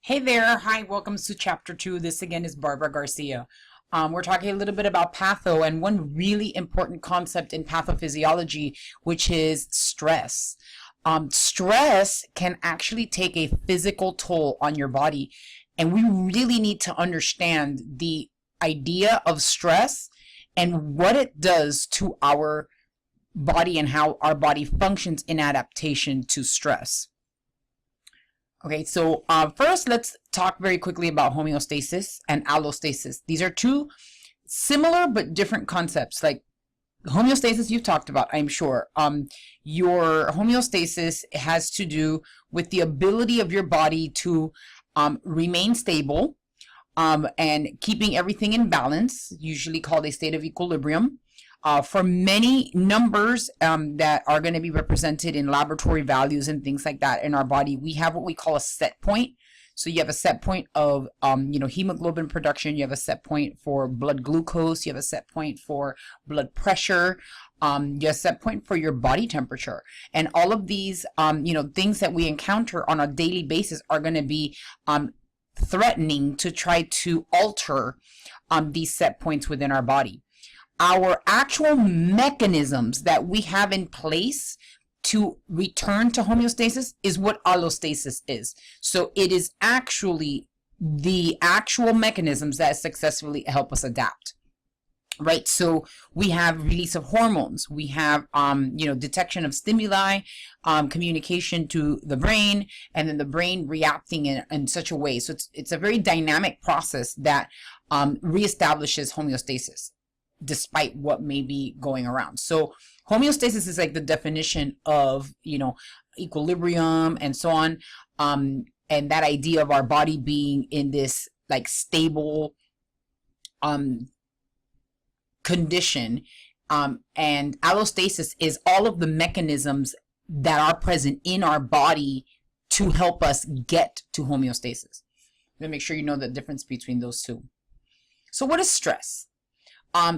Hey there. Hi, welcome to chapter 2. This again is Barbara Garcia. We're talking a little bit about patho and one really important concept in pathophysiology, which is stress. Stress can actually take a physical toll on your body, and we really need to understand the idea of stress and what it does to our body and how our body functions in adaptation to stress. Okay, so first let's talk very quickly about homeostasis and allostasis. These are two similar but different concepts. Like homeostasis you've talked about, I'm sure. Your homeostasis has to do with the ability of your body to remain stable and keeping everything in balance, usually called a state of equilibrium. For many numbers that are going to be represented in laboratory values and things like that in our body, we have what we call a set point. So you have a set point of, hemoglobin production. You have a set point for blood glucose. You have a set point for blood pressure. You have a set point for your body temperature. And all of these, things that we encounter on a daily basis are going to be threatening to try to alter these set points within our body. Our actual mechanisms that we have in place to return to homeostasis is what allostasis is. So it is actually the actual mechanisms that successfully help us adapt. Right, so we have release of hormones, we have detection of stimuli, communication to the brain, and then the brain reacting in such a way. So it's a very dynamic process that reestablishes homeostasis despite what may be going around. So homeostasis is like the definition of equilibrium and so on, and that idea of our body being in this like stable condition, and allostasis is all of the mechanisms that are present in our body to help us get to homeostasis. Let me make sure you know the difference between those two. So what is stress?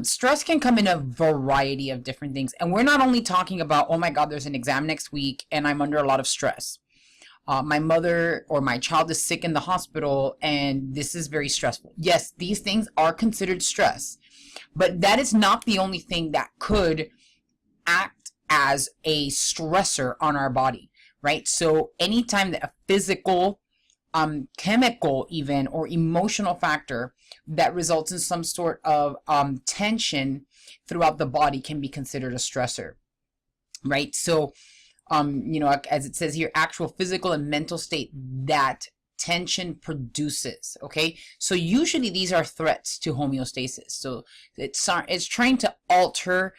Stress can come in a variety of different things, and we're not only talking about, oh my God, there's an exam next week and I'm under a lot of stress. My mother or my child is sick in the hospital and this is very stressful. Yes, these things are considered stress, but that is not the only thing that could act as a stressor on our body, right? So anytime that a physical, chemical even, or emotional factor that results in some sort of tension throughout the body can be considered a stressor, right? So, as it says here, actual physical and mental state that tension produces. Okay, so usually these are threats to homeostasis. So it's trying to alter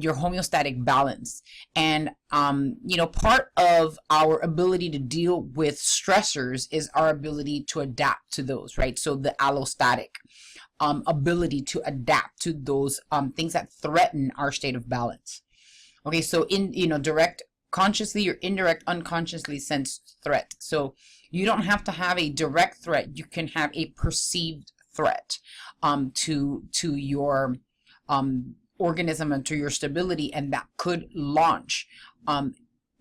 your homeostatic balance, and part of our ability to deal with stressors is our ability to adapt to those, right? So the allostatic ability to adapt to those things that threaten our state of balance. Okay, so in direct consciously or indirect unconsciously sensed threat. So you don't have to have a direct threat. You can have a perceived threat to your organism and to your stability, and that could launch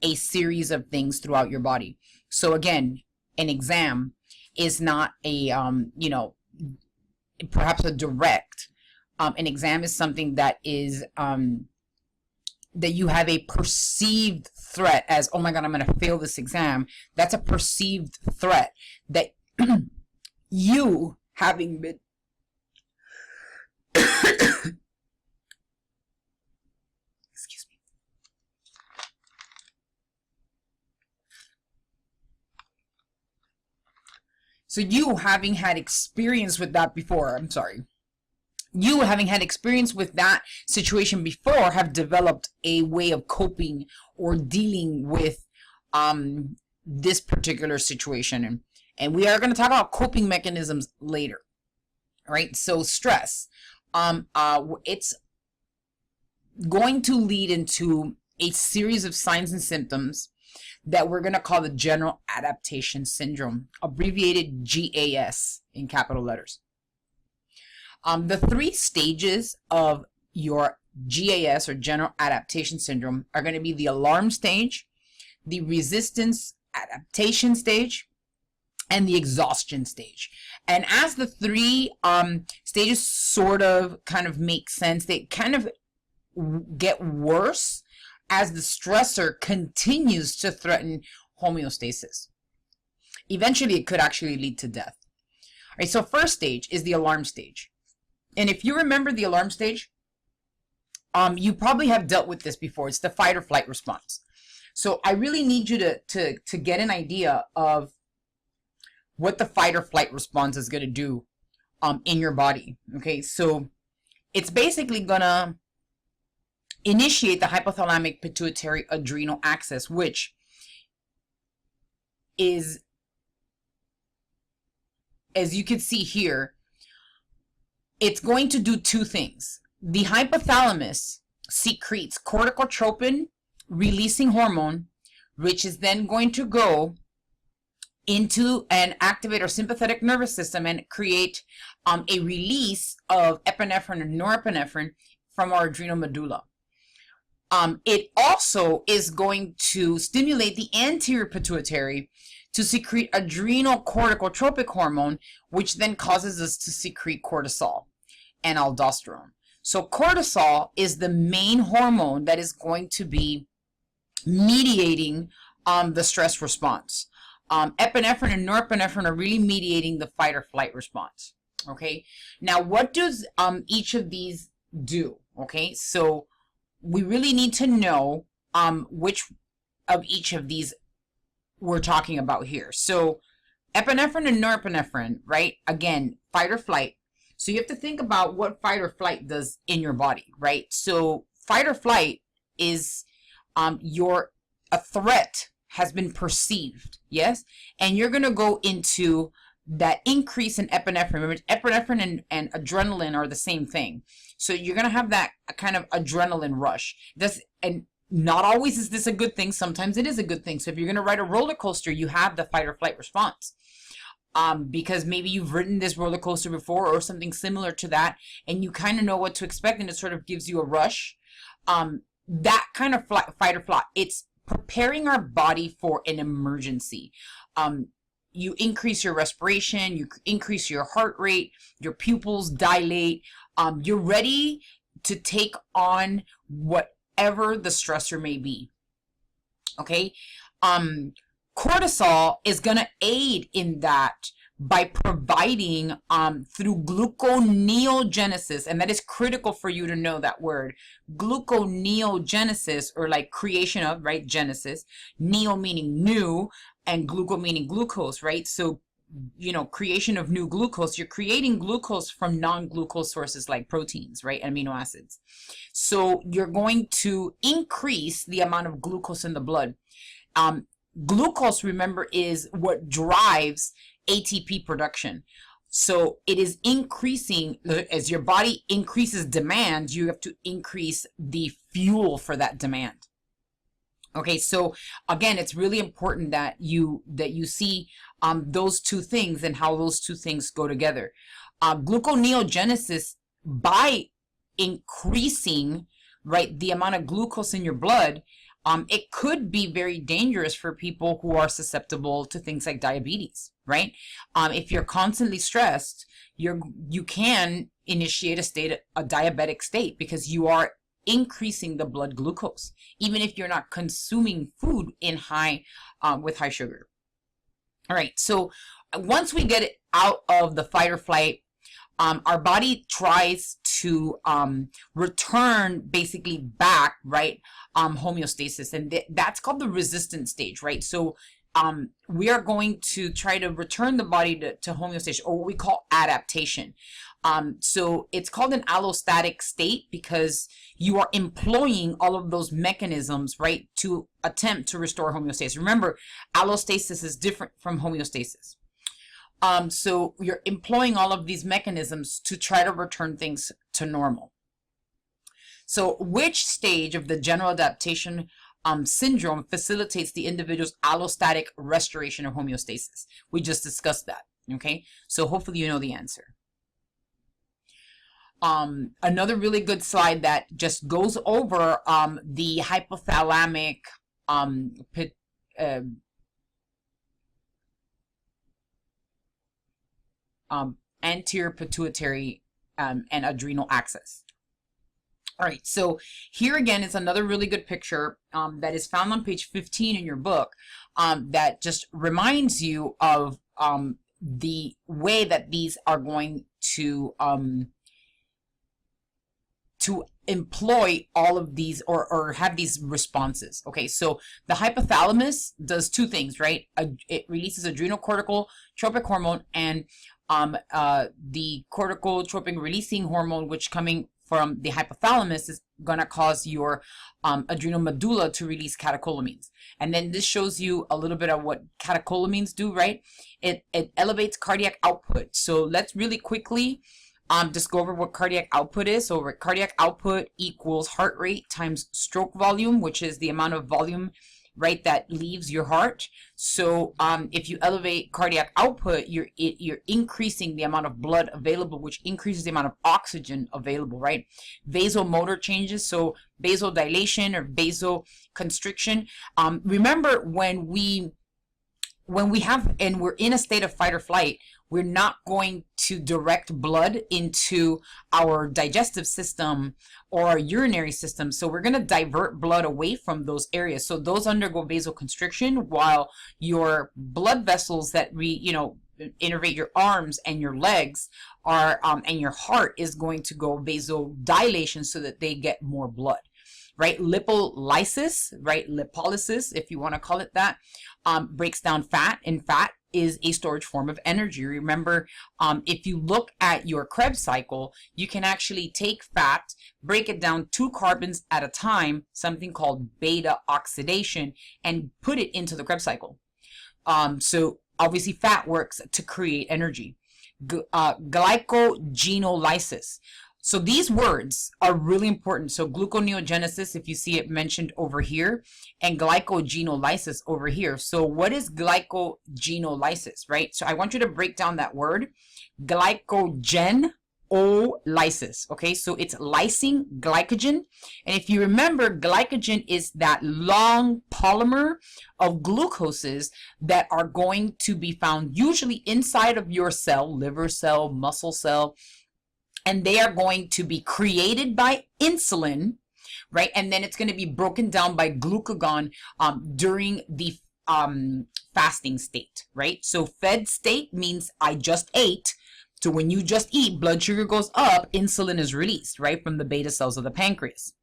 a series of things throughout your body. So again, an exam is not a perhaps a direct. An exam is something that is that you have a perceived threat as, oh my God, I'm going to fail this exam. That's a perceived threat that you having been excuse me. So you having had experience with that before, you having had experience with that situation before have developed a way of coping or dealing with this particular situation. And we are going to talk about coping mechanisms later. Right? So stress, it's going to lead into a series of signs and symptoms that we're going to call the general adaptation syndrome, abbreviated GAS in capital letters. The 3 stages of your GAS or general adaptation syndrome are going to be the alarm stage, the resistance adaptation stage, and the exhaustion stage. And as the three stages sort of kind of make sense, they kind of get worse as the stressor continues to threaten homeostasis. Eventually, it could actually lead to death. All right, so first stage is the alarm stage. And if you remember the alarm stage, you probably have dealt with this before. It's the fight or flight response. So I really need you to get an idea of what the fight or flight response is going to do in your body. Okay, so it's basically going to initiate the hypothalamic pituitary adrenal axis, which is, as you can see here, it's going to do two things. The hypothalamus secretes corticotropin releasing hormone, which is then going to go into and activate our sympathetic nervous system and create a release of epinephrine and norepinephrine from our adrenal medulla. It also is going to stimulate the anterior pituitary to secrete adrenal corticotropic hormone, which then causes us to secrete cortisol and aldosterone. So cortisol is the main hormone that is going to be mediating the stress response. Epinephrine and norepinephrine are really mediating the fight or flight response. Okay, now what does each of these do? Okay, so we really need to know which of each of these we're talking about here. So epinephrine and norepinephrine, right? Again, fight or flight. So you have to think about what fight or flight does in your body, right? So fight or flight is a threat has been perceived, yes? And you're going to go into that increase in epinephrine. Remember, epinephrine and adrenaline are the same thing. So you're going to have that kind of adrenaline rush. And not always is this a good thing. Sometimes it is a good thing. So if you're going to ride a roller coaster, you have the fight or flight response. Because maybe you've ridden this roller coaster before or something similar to that, and you kind of know what to expect, and it sort of gives you a rush. That kind of fight or flight, it's preparing our body for an emergency. You increase your respiration, you increase your heart rate, your pupils dilate. You're ready to take on whatever the stressor may be. Okay? Cortisol is going to aid in that by providing through gluconeogenesis, and that is critical for you to know that word. Gluconeogenesis, or like creation of, right? Genesis, neo meaning new, and gluco meaning glucose, right? So, you know, creation of new glucose, you're creating glucose from non-glucose sources like proteins, right? Amino acids. So you're going to increase the amount of glucose in the blood. Glucose, remember, is what drives ATP production. So it is increasing, as your body increases demand, you have to increase the fuel for that demand. Okay, so again, it's really important that you see those two things and how those two things go together. Gluconeogenesis, by increasing, right, the amount of glucose in your blood, it could be very dangerous for people who are susceptible to things like diabetes, right? If you're constantly stressed, you can initiate a diabetic state because you are increasing the blood glucose, even if you're not consuming food in with high sugar. All right, so once we get it out of the fight or flight, our body tries to return basically back, right, homeostasis, and that's called the resistance stage, right? So we are going to try to return the body to homeostasis, or what we call adaptation. So it's called an allostatic state because you are employing all of those mechanisms, right, to attempt to restore homeostasis. Remember, allostasis is different from homeostasis. So you're employing all of these mechanisms to try to return things to normal. So which stage of the general adaptation syndrome facilitates the individual's allostatic restoration of homeostasis? We just discussed that, okay? So hopefully you know the answer. Another really good slide that just goes over the hypothalamic anterior pituitary and adrenal axis. All right, so here again is another really good picture that is found on page 15 in your book that just reminds you of the way that these are going to employ all of these or have these responses. Okay, so the hypothalamus does two things, right? It releases adrenocortical tropic hormone and the corticotropic releasing hormone, which coming from the hypothalamus is gonna cause your adrenal medulla to release catecholamines. And then this shows you a little bit of what catecholamines do, right? It elevates cardiac output. So let's really quickly just go over what cardiac output is. So cardiac output equals heart rate times stroke volume, which is the amount of volume, right, that leaves your heart. So if you elevate cardiac output, you're increasing the amount of blood available, which increases the amount of oxygen available, right? Vasomotor changes, so vasodilation or vasoconstriction. Remember when we have and we're in a state of fight or flight, we're not going to direct blood into our digestive system or our urinary system. So we're going to divert blood away from those areas. So those undergo vasoconstriction, while your blood vessels that innervate your arms and your legs are and your heart is going to go vasodilation so that they get more blood. Right, lipolysis, right, lipolysis, if you want to call it that, breaks down fat, and fat is a storage form of energy. Remember, if you look at your Krebs cycle, you can actually take fat, break it down 2 carbons at a time, something called beta oxidation, and put it into the Krebs cycle. So obviously fat works to create energy. Glycogenolysis. So these words are really important. So gluconeogenesis, if you see it mentioned over here, and glycogenolysis over here. So what is glycogenolysis, right? So I want you to break down that word, glycogenolysis. Okay, so it's lysing glycogen. And if you remember, glycogen is that long polymer of glucoses that are going to be found usually inside of your cell, liver cell, muscle cell, and they are going to be created by insulin, right? And then it's going to be broken down by glucagon during the fasting state, right? So fed state means I just ate. So when you just eat, blood sugar goes up, insulin is released, right, from the beta cells of the pancreas.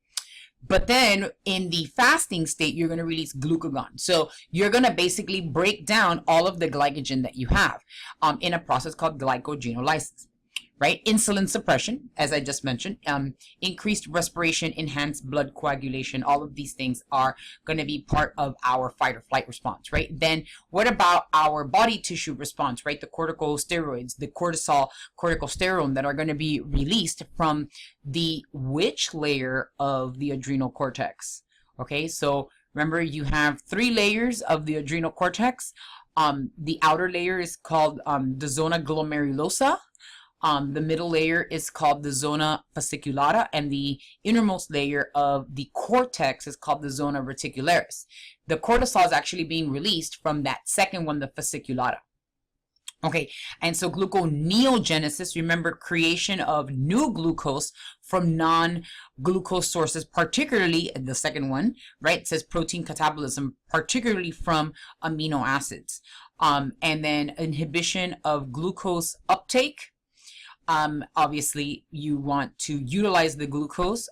But then in the fasting state, you're going to release glucagon. So you're going to basically break down all of the glycogen that you have in a process called glycogenolysis. Right? Insulin suppression, as I just mentioned, increased respiration, enhanced blood coagulation, all of these things are going to be part of our fight or flight response, right? Then what about our body tissue response, right? The corticosteroids, the cortisol, corticosterone that are going to be released from the which layer of the adrenal cortex? Okay, so remember you have 3 layers of the adrenal cortex. The outer layer is called the zona glomerulosa. The middle layer is called the zona fasciculata, and the innermost layer of the cortex is called the zona reticularis. The cortisol is actually being released from that second one, the fasciculata. Okay, and so gluconeogenesis, remember, creation of new glucose from non-glucose sources, particularly the second one, right? It says protein catabolism, particularly from amino acids. And then inhibition of glucose uptake. Obviously you want to utilize the glucose.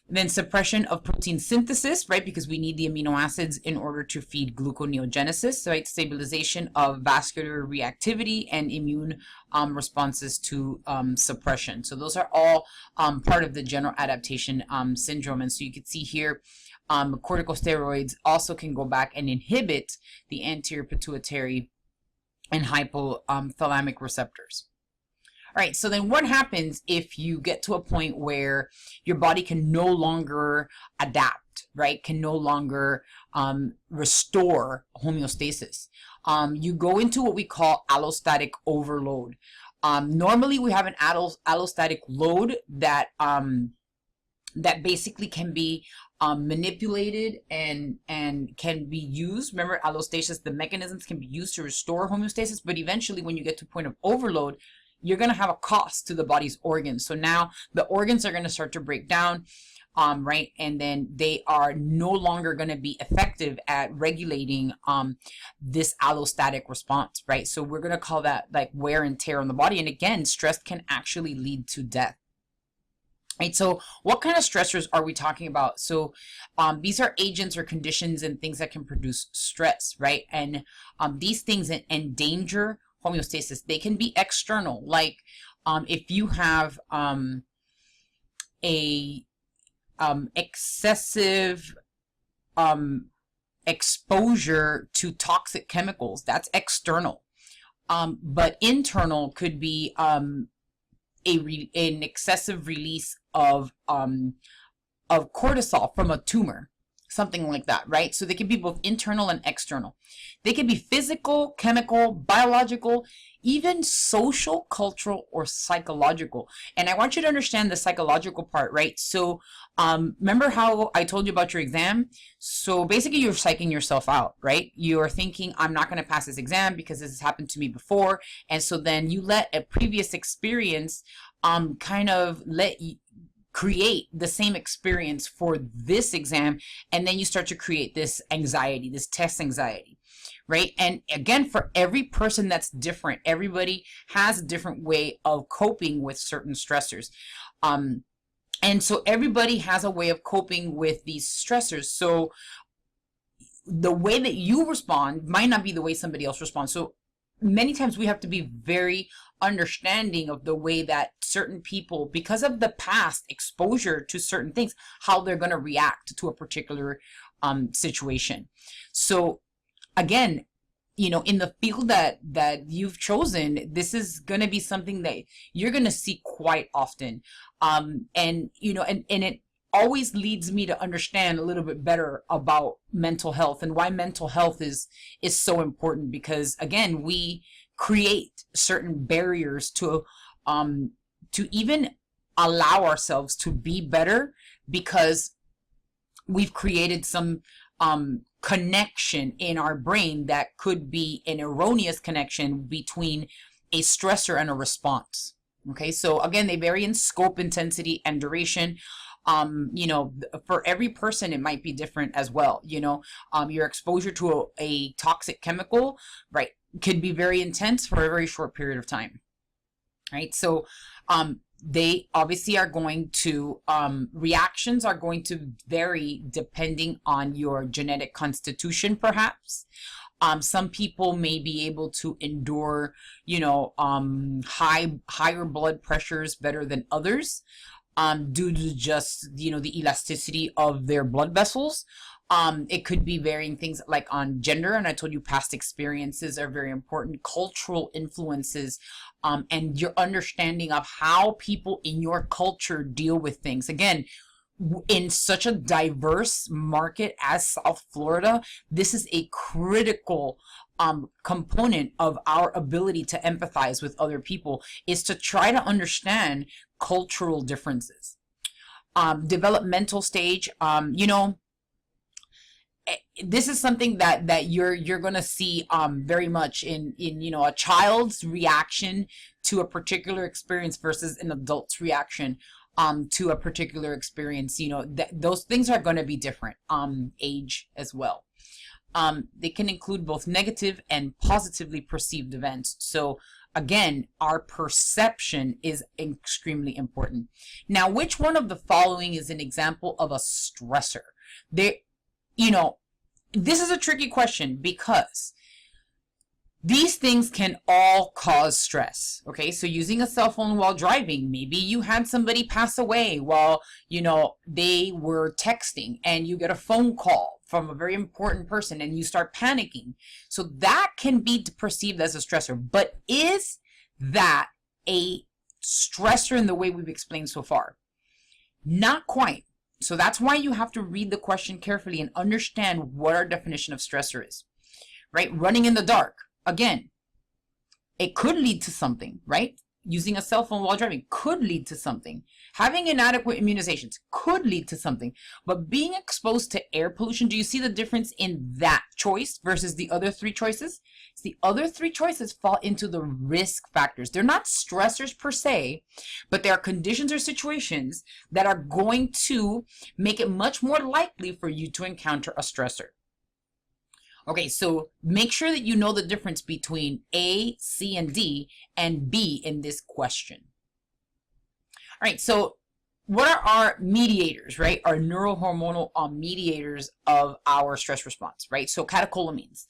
Then suppression of protein synthesis, right? Because we need the amino acids in order to feed gluconeogenesis, right? Stabilization of vascular reactivity and immune responses to suppression. So those are all part of the general adaptation syndrome. And so you can see here, corticosteroids also can go back and inhibit the anterior pituitary and hypothalamic receptors. All right, so then what happens if you get to a point where your body can no longer adapt, right? Can no longer restore homeostasis? You go into what we call allostatic overload. Normally we have an allostatic load that that basically can be manipulated and can be used. Remember, allostasis, the mechanisms can be used to restore homeostasis, but eventually when you get to a point of overload, you're going to have a cost to the body's organs. So now the organs are going to start to break down, right? And then they are no longer going to be effective at regulating this allostatic response, right? So we're going to call that like wear and tear on the body. And again, stress can actually lead to death. Right, so what kind of stressors are we talking about? So these are agents or conditions and things that can produce stress, right? And these things endanger homeostasis. They can be external, like if you have a excessive exposure to toxic chemicals, that's external. But internal could be an excessive release of cortisol from a tumor, something like that, right? So they can be both internal and external. They can be physical, chemical, biological, even social, cultural, or psychological. And I want you to understand the psychological part, right? So remember how I told you about your exam? So basically you're psyching yourself out, right? You're thinking, I'm not going to pass this exam because this has happened to me before. And so then you let a previous experience kind of let you create the same experience for this exam, and then you start to create this anxiety, this test anxiety, right? And again, for every person that's different, everybody has a different way of coping with certain stressors. And so everybody has a way of coping with these stressors. So the way that you respond might not be the way somebody else responds. So many times we have to be very understanding of the way that certain people, because of the past exposure to certain things, how they're going to react to a particular situation. So again, you know, in the field that you've chosen, this is going to be something that you're going to see quite often. And you know, and it always leads me to understand a little bit better about mental health and why mental health is so important, because again, we create certain barriers to even allow ourselves to be better, because we've created some connection in our brain that could be an erroneous connection between a stressor and a response. Okay, so again, they vary in scope, intensity, and duration. You know, for every person, it might be different as well. You know, your exposure to a toxic chemical, right, could be very intense for a very short period of time, right? So they obviously are going to, reactions are going to vary depending on your genetic constitution, perhaps. Some people may be able to endure, you know, higher blood pressures better than others, due to just, you know, the elasticity of their blood vessels. It could be varying things like on gender, and I told you past experiences are very important, cultural influences, and your understanding of how people in your culture deal with things. Again, in such a diverse market as South Florida, this is a critical component of our ability to empathize with other people, is to try to understand cultural differences. Developmental stage, you know, this is something that you're going to see very much in you know, a child's reaction to a particular experience versus an adult's reaction to a particular experience. You know, those things are going to be different. Age as well. They can include both negative and positively perceived events. So again, our perception is extremely important. Now, which one of the following is an example of a stressor? You know, this is a tricky question, because these things can all cause stress. Okay, so using a cell phone while driving, maybe you had somebody pass away while, you know, they were texting, and you get a phone call from a very important person and you start panicking. So that can be perceived as a stressor. But is that a stressor in the way we've explained so far? Not quite. So that's why you have to read the question carefully and understand what our definition of stressor is, right? Running in the dark, again, it could lead to something, right? using a cell phone while driving could lead to something. Having inadequate immunizations could lead to something. But being exposed to air pollution, do you see the difference in that choice versus the other three choices? The other three choices fall into the risk factors. They're not stressors per se, but there are conditions or situations that are going to make it much more likely for you to encounter a stressor. Okay, so make sure that you know the difference between A, C, and D, and B in this question. All right, so what are our mediators, right? Our neurohormonal mediators of our stress response, right? So catecholamines.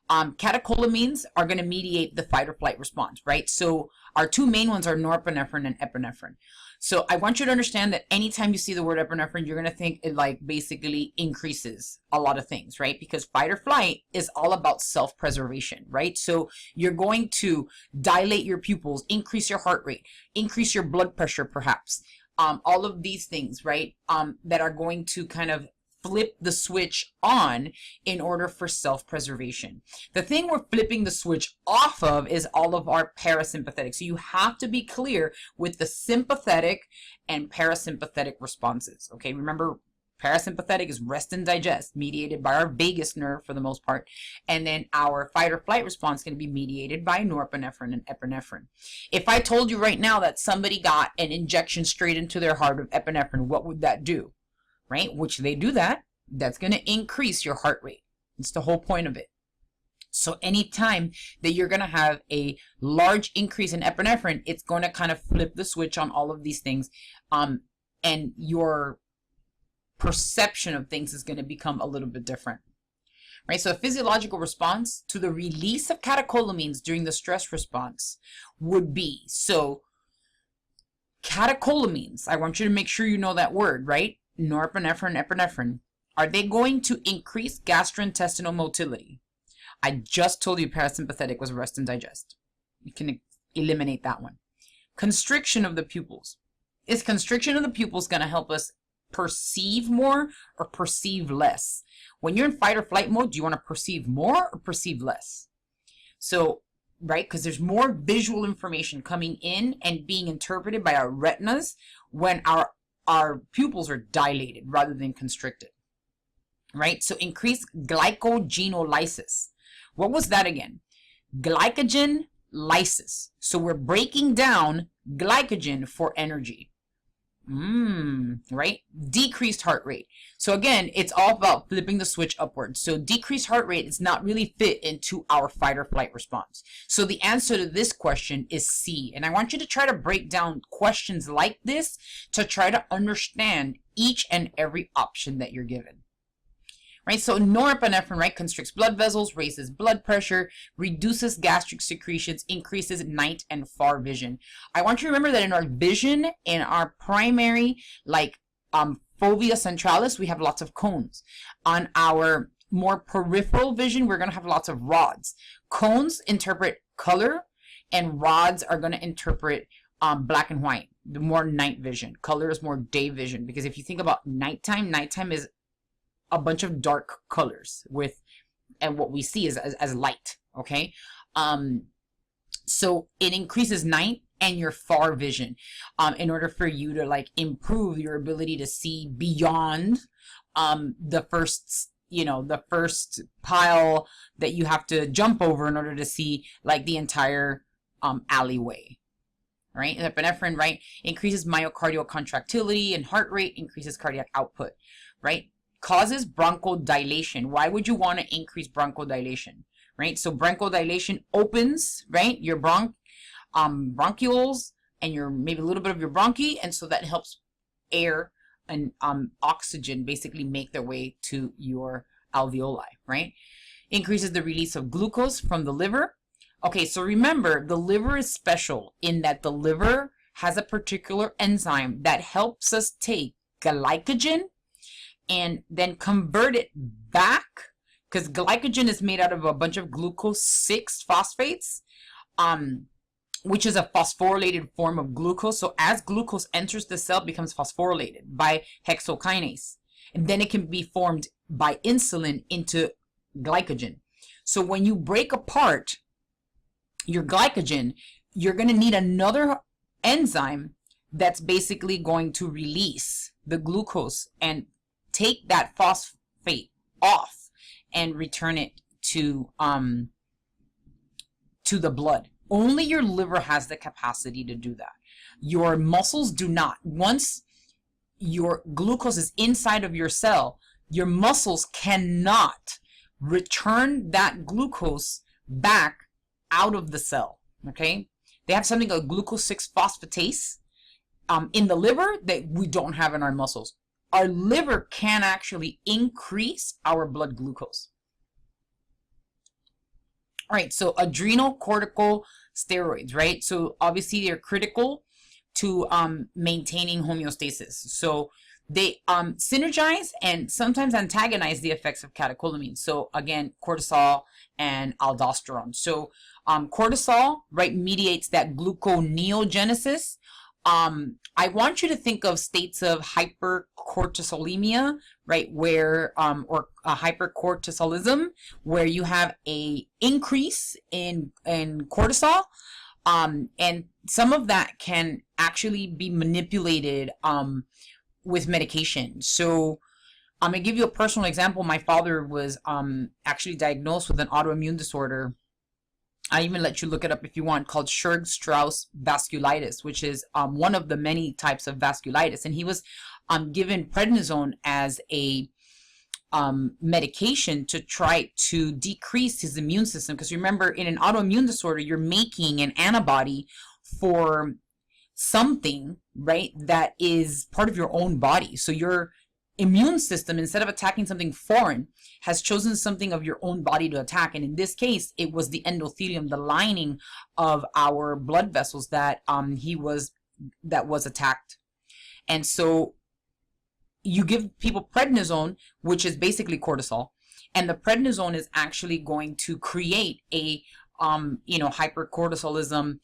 Catecholamines are going to mediate the fight or flight response, right? So our two main ones are norepinephrine and epinephrine. So I want you to understand that anytime you see the word epinephrine, you're going to think it like basically increases a lot of things, right? Because fight or flight is all about self-preservation, right? So you're going to dilate your pupils, increase your heart rate, increase your blood pressure, perhaps. All of these things, right? That are going to kind of flip the switch on in order for self-preservation. The thing we're flipping the switch off of is all of our parasympathetic. So you have to be clear with the sympathetic and parasympathetic responses. Okay, remember, parasympathetic is rest and digest, mediated by our vagus nerve for the most part. And then our fight or flight response can be mediated by norepinephrine and epinephrine. If I told you right now that somebody got an injection straight into their heart of epinephrine, what would that do? Right? Which they do that. That's going to increase your heart rate. It's the whole point of it. So anytime that you're going to have a large increase in epinephrine, it's going to kind of flip the switch on all of these things. And your perception of things is going to become a little bit different. Right? So a physiological response to the release of catecholamines during the stress response would be, so catecholamines, I want you to make sure you know that word, right? Norepinephrine, epinephrine, are they going to increase gastrointestinal motility? I just told you parasympathetic was rest and digest. You can eliminate that one. Constriction of the pupils. Is constriction of the pupils going to help us perceive more or perceive less? When you're in fight or flight mode, do you want to perceive more or perceive less? So, right, because there's more visual information coming in and being interpreted by our retinas when our pupils are dilated rather than constricted, right? So increased glycogenolysis. What was that again? Glycogen lysis. So we're breaking down glycogen for energy. Right? Decreased heart rate. So again, it's all about flipping the switch upwards. So decreased heart rate is not really fit into our fight or flight response. So the answer to this question is C. And I want you to try to break down questions like this to try to understand each and every option that you're given. Right? So norepinephrine, right, constricts blood vessels, raises blood pressure, reduces gastric secretions, increases night and far vision. I want you to remember that in our vision, in our primary, like fovea centralis, we have lots of cones. On our more peripheral vision, we're going to have lots of rods. Cones interpret color, and rods are going to interpret black and white, the more night vision. Color is more day vision, because if you think about nighttime is a bunch of dark colors and what we see is as light. Okay. So it increases night and your far vision, in order for you to like improve your ability to see beyond, the first pile that you have to jump over in order to see like the entire, alleyway. Right. Epinephrine, right, increases myocardial contractility and heart rate, increases cardiac output, right? Causes bronchodilation. Why would you want to increase bronchodilation? Right? So bronchodilation opens, right, your bronchioles and your maybe a little bit of your bronchi, and so that helps air and oxygen basically make their way to your alveoli, right? Increases the release of glucose from the liver. Okay, so remember, the liver is special in that the liver has a particular enzyme that helps us take glycogen and then convert it back, because glycogen is made out of a bunch of glucose 6 phosphates, which is a phosphorylated form of glucose. So as glucose enters the cell, it becomes phosphorylated by hexokinase, and then it can be formed by insulin into glycogen. So when you break apart your glycogen, you're going to need another enzyme that's basically going to release the glucose and take that phosphate off and return it to the blood. Only your liver has the capacity to do that. Your muscles do not. Once your glucose is inside of your cell, your muscles cannot return that glucose back out of the cell. Okay, they have something called glucose 6-phosphatase in the liver that we don't have in our muscles. Our liver can actually increase our blood glucose. All right, so adrenal cortical steroids, right? So obviously they're critical to maintaining homeostasis. So they synergize and sometimes antagonize the effects of catecholamines. So again, cortisol and aldosterone. So cortisol, right, mediates that gluconeogenesis. I want you to think of states of hypercortisolemia, right, where or hypercortisolism, where you have a increase in cortisol, and some of that can actually be manipulated with medication. So I'm gonna give you a personal example. My father was actually diagnosed with an autoimmune disorder. I even let you look it up if you want, called Churg-Strauss vasculitis, which is one of the many types of vasculitis. And he was given prednisone as a medication to try to decrease his immune system. Because remember, in an autoimmune disorder, you're making an antibody for something, right, that is part of your own body. So your immune system, instead of attacking something foreign, has chosen something of your own body to attack. And in this case, it was the endothelium, the lining of our blood vessels that was attacked. And so you give people prednisone, which is basically cortisol, and the prednisone is actually going to create a hypercortisolism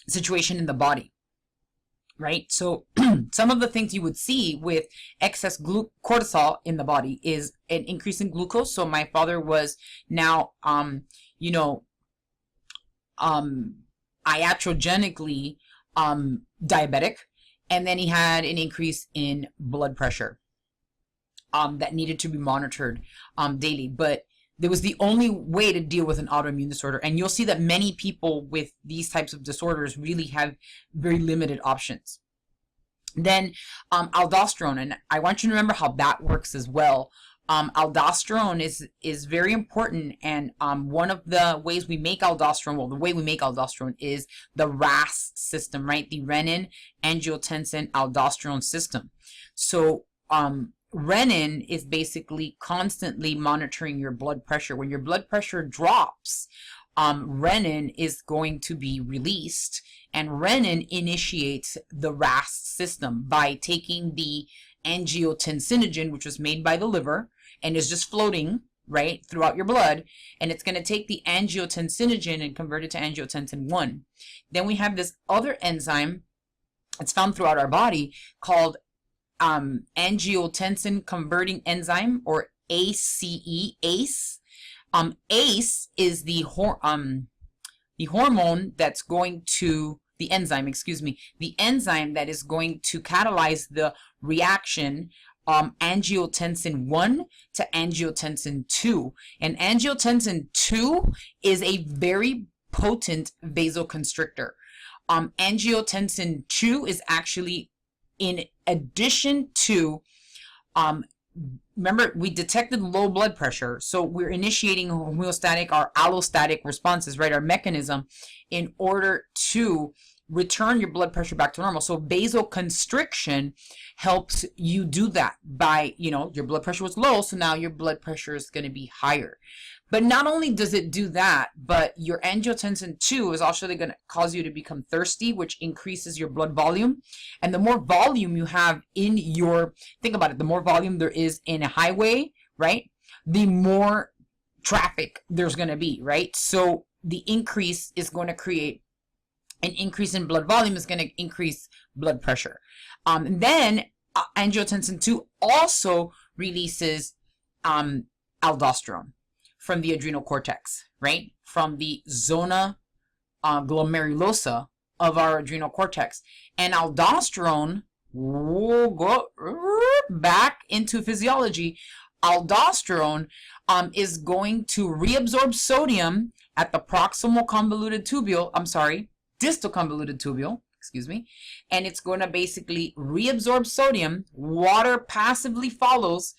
situation in the body. Right? So some of the things you would see with excess cortisol in the body is an increase in glucose. So my father was now, iatrogenically diabetic. And then he had an increase in blood pressure that needed to be monitored daily. But there was the only way to deal with an autoimmune disorder. And you'll see that many people with these types of disorders really have very limited options. Then aldosterone, and I want you to remember how that works as well. Aldosterone is very important, and one of the ways we make aldosterone, well, the way we make aldosterone is the RAS system, right? The renin, angiotensin, aldosterone system. So renin is basically constantly monitoring your blood pressure. When your blood pressure drops, renin is going to be released, and renin initiates the RAS system by taking the angiotensinogen, which was made by the liver and is just floating right throughout your blood, and it's going to take the angiotensinogen and convert it to angiotensin 1. Then we have this other enzyme that's found throughout our body called angiotensin converting enzyme, or ACE. ACE is the hormone that's going to, the enzyme that is going to catalyze the reaction angiotensin 1 to angiotensin 2. And angiotensin 2 is a very potent vasoconstrictor. Angiotensin 2 is actually, in addition to, remember, we detected low blood pressure, so we're initiating homeostatic or allostatic responses, right, our mechanism, in order to return your blood pressure back to normal. So vasoconstriction helps you do that by, your blood pressure was low, so now your blood pressure is going to be higher. But not only does it do that, but your angiotensin 2 is also going to cause you to become thirsty, which increases your blood volume. And the more volume you have in your, think about it, the more volume there is in a highway, right, the more traffic there's going to be, right? So the increase is going to create an increase in blood volume, is going to increase blood pressure. And then angiotensin 2 also releases aldosterone from the adrenal cortex, right? From the zona glomerulosa of our adrenal cortex. And aldosterone, we'll go back into physiology. Aldosterone is going to reabsorb sodium at the proximal convoluted tubule, distal convoluted tubule, excuse me, and it's going to basically reabsorb sodium. Water passively follows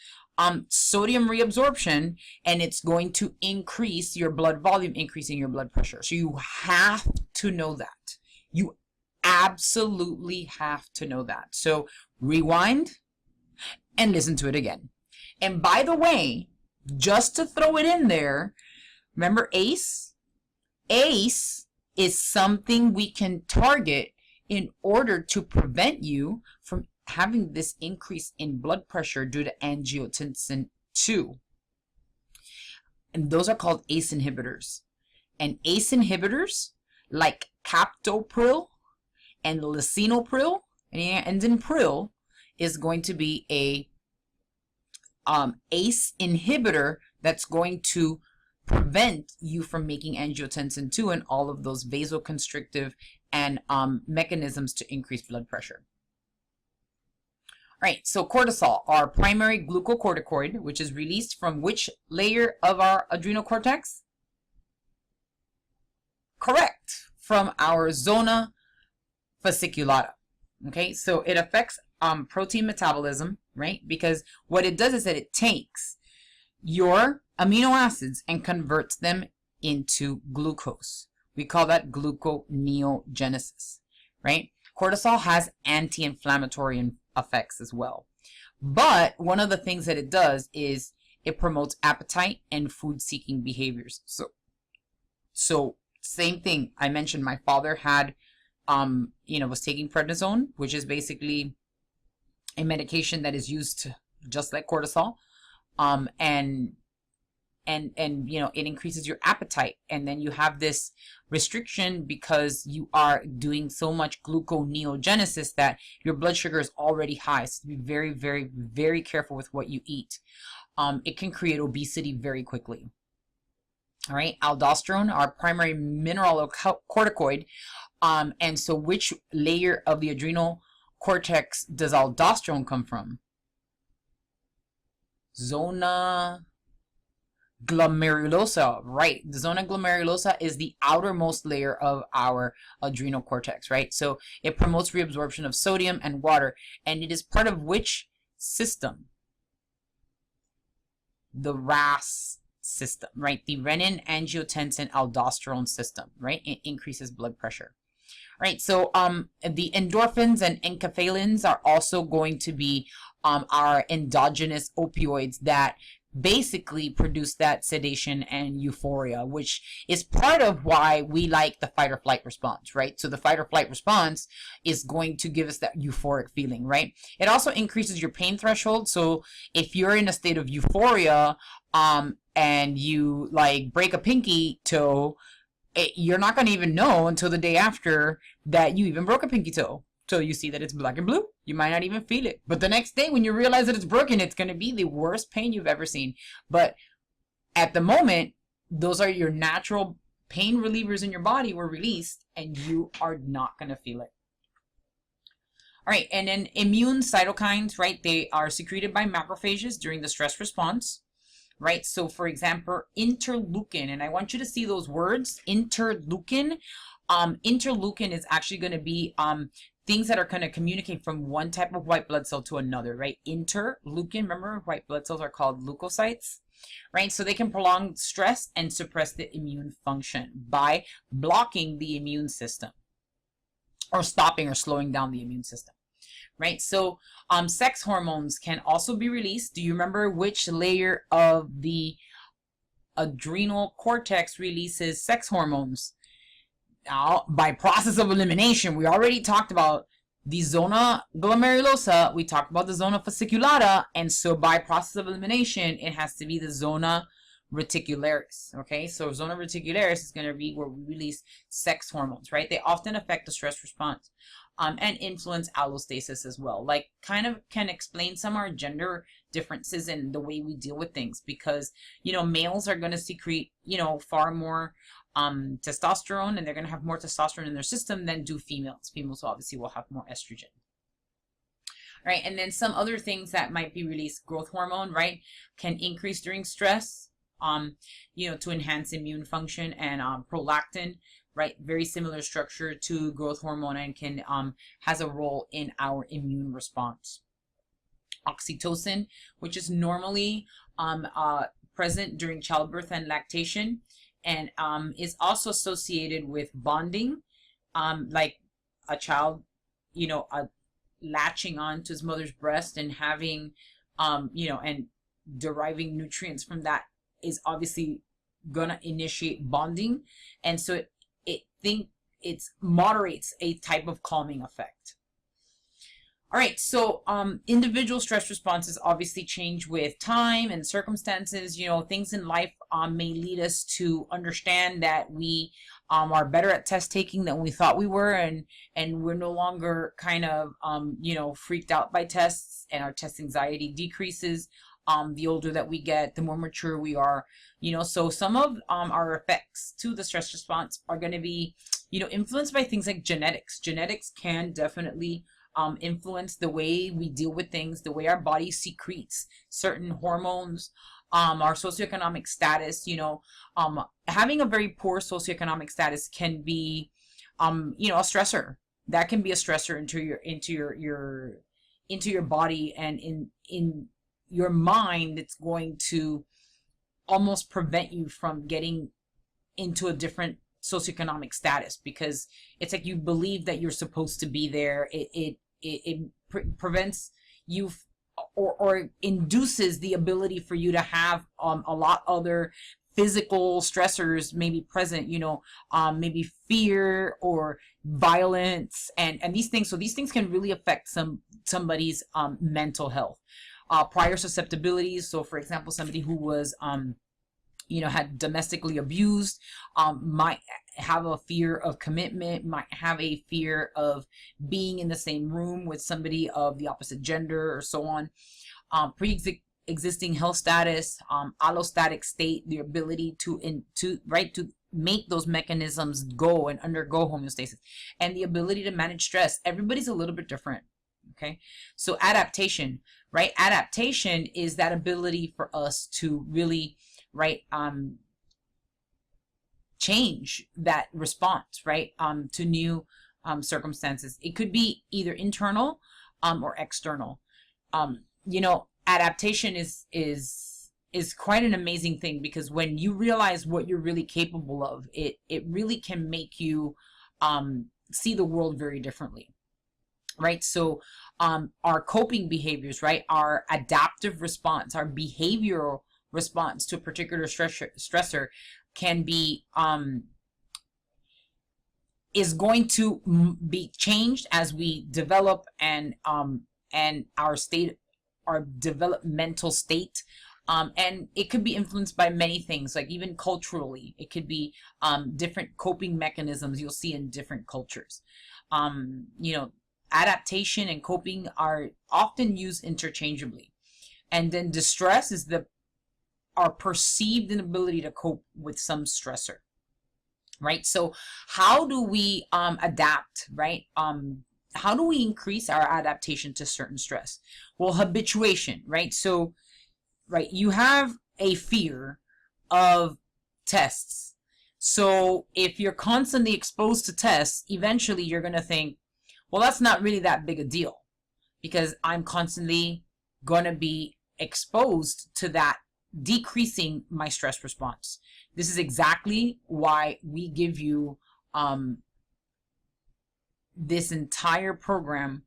sodium reabsorption, and it's going to increase your blood volume, increasing your blood pressure. So you have to know that. You absolutely have to know that. So rewind and listen to it again. And by the way, just to throw it in there, remember ACE? ACE is something we can target in order to prevent you from having this increase in blood pressure due to angiotensin II. And those are called ACE inhibitors. And ACE inhibitors like captopril and lisinopril and enzapril is going to be a ACE inhibitor that's going to prevent you from making angiotensin II and all of those vasoconstrictive and mechanisms to increase blood pressure. All right, so cortisol, our primary glucocorticoid, which is released from which layer of our adrenal cortex? Correct, from our zona fasciculata. Okay, so it affects protein metabolism, right? Because what it does is that it takes your amino acids and converts them into glucose. We call that gluconeogenesis, right? Cortisol has anti-inflammatory effects as well. But one of the things that it does is it promotes appetite and food-seeking behaviors. So same thing. I mentioned my father had, was taking prednisone, which is basically a medication that is used just like cortisol. And it increases your appetite, and then you have this restriction because you are doing so much gluconeogenesis that your blood sugar is already high. So be very, very, very careful with what you eat. It can create obesity very quickly. All right, aldosterone, our primary mineralocorticoid. And so which layer of the adrenal cortex does aldosterone come from? Zona glomerulosa, right? The zona glomerulosa is the outermost layer of our adrenal cortex, right? So it promotes reabsorption of sodium and water, and it is part of which system? The RAS system, right? The renin-angiotensin-aldosterone system, right? It increases blood pressure. All right, so the endorphins and enkephalins are also going to be our endogenous opioids that basically produce that sedation and euphoria, which is part of why we like the fight or flight response, right? So the fight or flight response is going to give us that euphoric feeling, right? It also increases your pain threshold. So if you're in a state of euphoria and you like break a pinky toe, you're not going to even know until the day after that you even broke a pinky toe. So you see that it's black and blue. You might not even feel it. But the next day when you realize that it's broken, it's going to be the worst pain you've ever seen. But at the moment, those are your natural pain relievers in your body were released, and you are not going to feel it. All right, and then immune cytokines, right? They are secreted by macrophages during the stress response. Right, so for example, interleukin, and I want you to see those words, interleukin. Interleukin is actually going to be things that are going to communicate from one type of white blood cell to another, right? Interleukin, remember white blood cells are called leukocytes, right? So they can prolong stress and suppress the immune function by blocking the immune system or stopping or slowing down the immune system. Right, so sex hormones can also be released. Do you remember which layer of the adrenal cortex releases sex hormones? Now, by process of elimination, we already talked about the zona glomerulosa, we talked about the zona fasciculata, and so by process of elimination, it has to be the zona reticularis. Okay, so zona reticularis is going to be where we release sex hormones, right? They often affect the stress response. And influence allostasis as well. Like kind of can explain some of our gender differences in the way we deal with things, because, males are going to secrete, far more testosterone, and they're going to have more testosterone in their system than do females. Females obviously will have more estrogen. Right, and then some other things that might be released, growth hormone, right, can increase during stress, to enhance immune function, and prolactin, right, very similar structure to growth hormone, and can has a role in our immune response. Oxytocin, which is normally present during childbirth and lactation, and is also associated with bonding, like a child, latching on to his mother's breast and having, and deriving nutrients from that is obviously gonna initiate bonding, and so it moderates a type of calming effect. All right, so individual stress responses obviously change with time and circumstances. Things in life may lead us to understand that we are better at test taking than we thought we were, and we're no longer kind of freaked out by tests, and our test anxiety decreases. The older that we get, the more mature we are. So some of our effects to the stress response are going to be influenced by things like genetics. Genetics can definitely influence the way we deal with things, the way our body secretes certain hormones, our socioeconomic status. Having a very poor socioeconomic status can be a stressor. That can be a stressor into your body, and in your mind. It's going to almost prevent you from getting into a different socioeconomic status, because it's like you believe that you're supposed to be there. It prevents you or induces the ability for you to have a lot other physical stressors maybe present, maybe fear or violence, and these things. So these things can really affect somebody's mental health. Prior susceptibilities. So for example, somebody who was had domestically abused might have a fear of commitment, might have a fear of being in the same room with somebody of the opposite gender, or so on. Pre-existing health status, allostatic state, the ability to make those mechanisms go and undergo homeostasis, and the ability to manage stress. Everybody's a little bit different. Okay, so adaptation, right? Adaptation is that ability for us to really, change that response, to new circumstances. It could be either internal or external. Adaptation is quite an amazing thing, because when you realize what you're really capable of, it really can make you see the world very differently. Right, so our coping behaviors, our adaptive response, our behavioral response to a particular stressor can be is going to be changed as we develop, and our developmental state, and it could be influenced by many things, like even culturally. It could be different coping mechanisms you'll see in different cultures. Adaptation and coping are often used interchangeably. And then distress is our perceived inability to cope with some stressor. Right? So how do we adapt, right? How do we increase our adaptation to certain stress? Well, habituation, right? So, you have a fear of tests. So if you're constantly exposed to tests, eventually you're going to think, well, that's not really that big a deal, because I'm constantly going to be exposed to that, decreasing my stress response. This is exactly why we give you this entire program,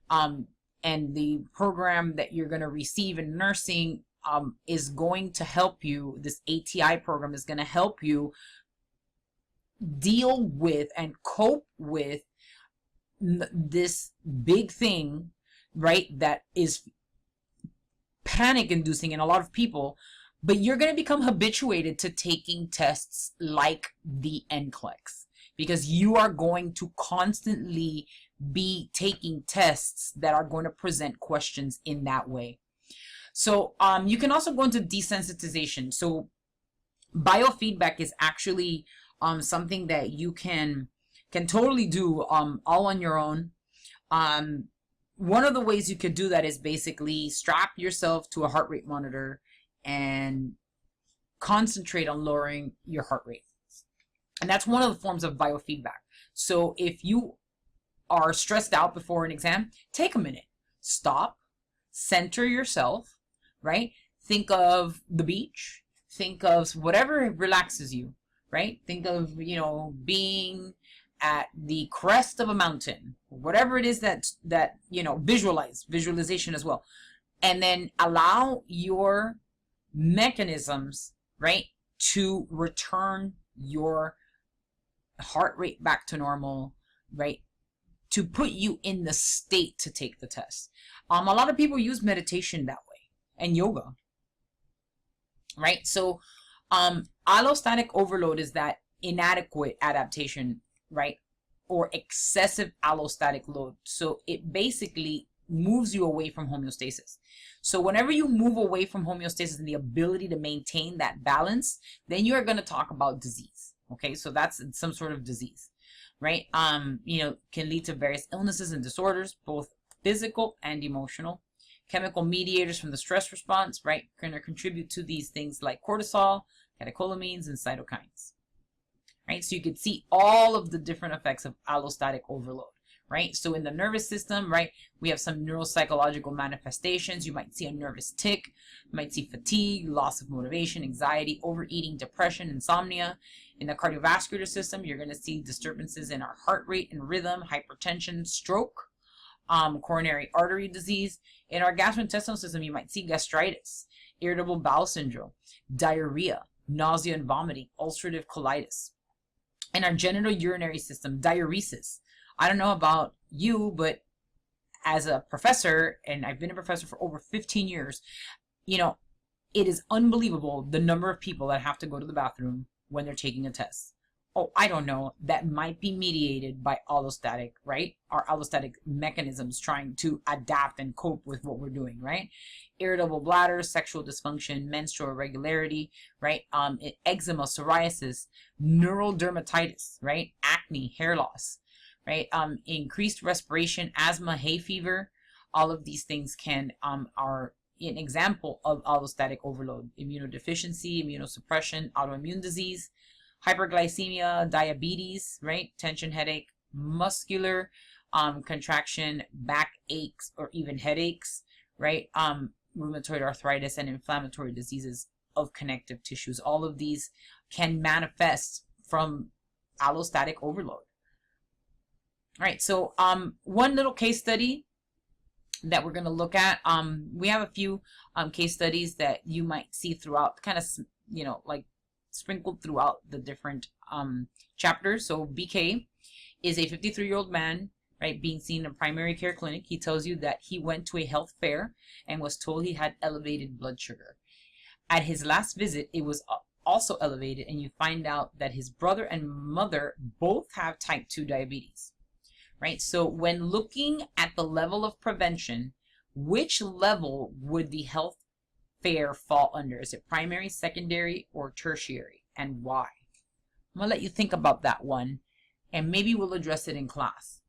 and the program that you're going to receive in nursing is going to help you. This ATI program is going to help you deal with and cope with this big thing, that is panic inducing in a lot of people. But you're going to become habituated to taking tests like the NCLEX, because you are going to constantly be taking tests that are going to present questions in that way. So you can also go into desensitization. So biofeedback is actually something that you can totally do all on your own. One of the ways you could do that is basically strap yourself to a heart rate monitor and concentrate on lowering your heart rate. And that's one of the forms of biofeedback. So if you are stressed out before an exam, take a minute, stop, center yourself, right? Think of the beach, think of whatever relaxes you, right? Think of, being at the crest of a mountain, whatever it is that visualization as well. And then allow your mechanisms, right, to return your heart rate back to normal, right, to put you in the state to take the test. A lot of people use meditation that way and yoga, right? So allostatic overload is that inadequate adaptation, right, or excessive allostatic load. So it basically moves you away from homeostasis. So whenever you move away from homeostasis and the ability to maintain that balance, then you are going to talk about disease. Okay, so that's some sort of disease, right? Can lead to various illnesses and disorders, both physical and emotional. Chemical mediators from the stress response, right, going to contribute to these things like cortisol, catecholamines, and cytokines, right? So you could see all of the different effects of allostatic overload, right? So in the nervous system, right, we have some neuropsychological manifestations. You might see a nervous tic, you might see fatigue, loss of motivation, anxiety, overeating, depression, insomnia. In the cardiovascular system, you're going to see disturbances in our heart rate and rhythm, hypertension, stroke, coronary artery disease. In our gastrointestinal system, you might see gastritis, irritable bowel syndrome, diarrhea, nausea and vomiting, ulcerative colitis. In our genital urinary system, diuresis. I don't know about you, but as a professor, and I've been a professor for over 15 years, it is unbelievable the number of people that have to go to the bathroom when they're taking a test. Oh, I don't know. That might be mediated by allostatic, right? Our allostatic mechanisms trying to adapt and cope with what we're doing, right? Irritable bladder, sexual dysfunction, menstrual irregularity, right? Eczema, psoriasis, neural dermatitis, right? Acne, hair loss, right? Increased respiration, asthma, hay fever. All of these things are an example of allostatic overload. Immunodeficiency, immunosuppression, autoimmune disease, hyperglycemia, diabetes, right? Tension, headache, muscular contraction, back aches, or even headaches, right? Rheumatoid arthritis and inflammatory diseases of connective tissues. All of these can manifest from allostatic overload. All right, so one little case study that we're going to look at. We have a few case studies that you might see throughout, kind of, like sprinkled throughout the different chapters. So BK is a 53-year-old man, right, being seen in a primary care clinic. He tells you that he went to a health fair and was told he had elevated blood sugar. At his last visit, it was also elevated, and you find out that his brother and mother both have type 2 diabetes. Right? So when looking at the level of prevention, which level would the health fair fall under? Is it primary, secondary, or tertiary? And why? I'm going to let you think about that one, and maybe we'll address it in class.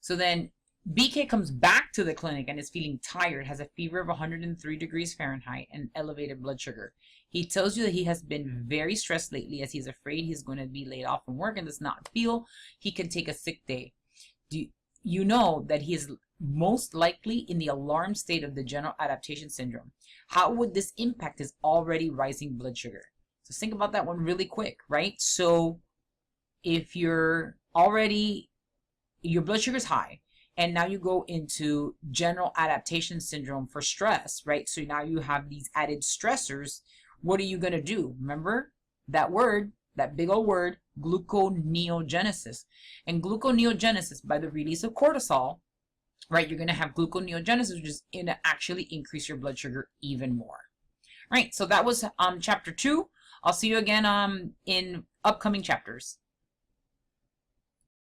So then BK comes back to the clinic and is feeling tired, has a fever of 103 degrees Fahrenheit and elevated blood sugar. He tells you that he has been very stressed lately, as he's afraid he's going to be laid off from work and does not feel he can take a sick day. Do you know that he is most likely in the alarm state of the general adaptation syndrome? How would this impact his already rising blood sugar? So think about that one really quick, right? So if your blood sugar is high, and now you go into general adaptation syndrome for stress, right? So now you have these added stressors. What are you going to do? Remember that word, that big old word, gluconeogenesis. And gluconeogenesis, by the release of cortisol, right, you're going to have gluconeogenesis, which is going to actually increase your blood sugar even more. Right, so that was chapter 2. I'll see you again in upcoming chapters.